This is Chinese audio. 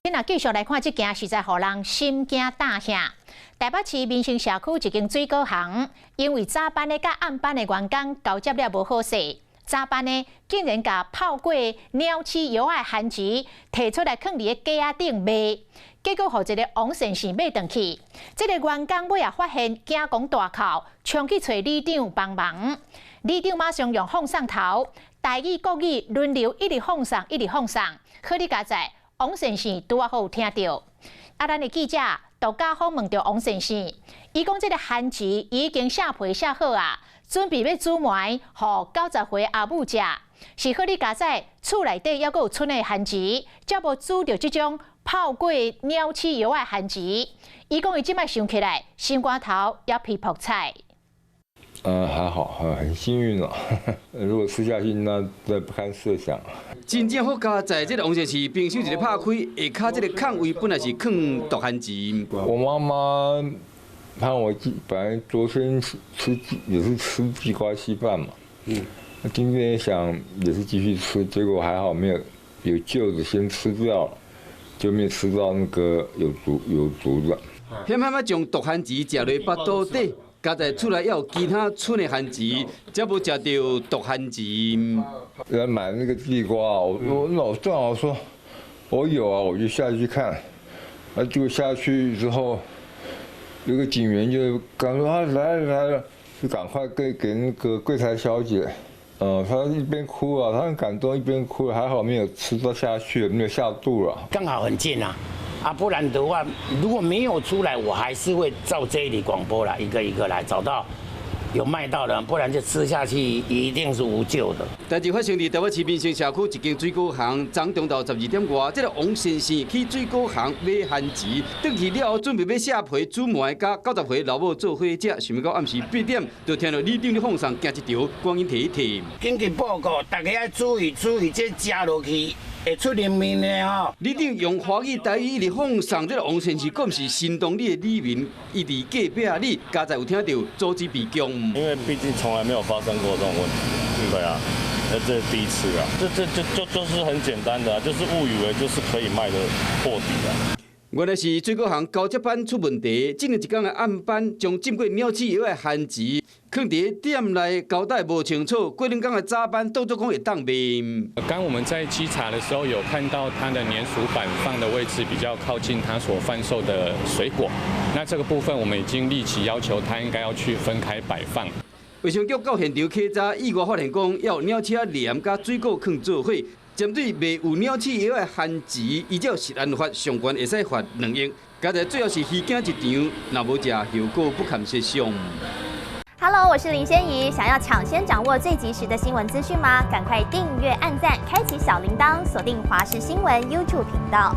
今仔继续来看这件，实在互人心惊胆吓。台北市民生社区一间水果行，因为早班的甲暗班的员工交接了无好势，早班的竟然甲泡过鸟鼠药的番薯摕出来放伫个架仔顶卖，结果互一个王先生买转去。这个员工尾也发现惊公大哭，冲去找里长帮忙。里长马上用放送头，台语、国语轮流一直放送，一直放送。可你家在？王先生拄啊好有听到，咱的记者杜家峰问到王先生，伊讲这个番薯已经下皮下好啊，准备要煮糜，互90岁阿母食。是好你家在厝内底还阁有剩的番薯，才无煮到这种泡过鸟鼠药的番薯。伊讲伊即摆想起来，心肝头也皮泡菜。还好，很幸运了。如果吃下去，那不堪设想。真正好佳在，这个王先生冰箱一个拍开，下骹这个空位本来是放毒番薯。我妈妈看我本来昨天也是吃地瓜稀饭嘛，今天想也是继续吃，结果还好没有旧的先吃掉了，就没有吃到那个有毒的。险险将毒番薯食落腹肚底。家在厝内还有其他剩的番薯，才无食到毒番薯。来买那个地瓜，我正好说，我有啊，我就下去看，结果下去之后，有个警员就赶说来了，就赶快给那个柜台小姐，她一边哭啊，她很感动，一边哭，还好没有吃到下去，没有下肚了。刚好很近啊。不然的话，如果没有出来，我还是会照这里广播啦，一个一个来找到有卖到的，不然就吃下去一定是无救的。代志发生伫台北市民生社区一间水果行，昨中昼12点外，这个王先生去水果行买番薯，转去了后准备要下皮煮糜，甲90岁老母做伙食，想要到暗时8点，就听到里长咧放送惊一条，光阴提一提。紧急报告，大家要注意，这食落去。会出人命的吼！里长用华语、台语一直放送，这个王先生，更是心动你的里民，伊伫隔壁你，家在有听到阻止被攻。因为毕竟从来没有发生过这种问题，对啊，这是第一次啊，就是很简单的、就是误以为就是可以卖的破底啊。原来是水果行交接班出问题，进了一天的暗班，将浸过鸟鼠药的番薯放伫店内交代无清楚，过两天的早班都做讲会当卖。刚我们在稽查的时候，有看到它的粘鼠板放的位置比较靠近它所贩售的水果，那这个部分我们已经立即要求它应该要去分开摆放。卫生局到现场稽查，意外发现讲要鸟鼠黏甲水果放做伙。针对卖有鸟鼠药的番薯，依照食安法上悬会使罚2亿。家在最后是虚惊一场，若无食后果不堪设想。Hello， 我是林仙怡。想要抢先掌握最及时的新闻资讯吗？赶快订阅、按赞、开启小铃铛，锁定华视新闻 YouTube 频道。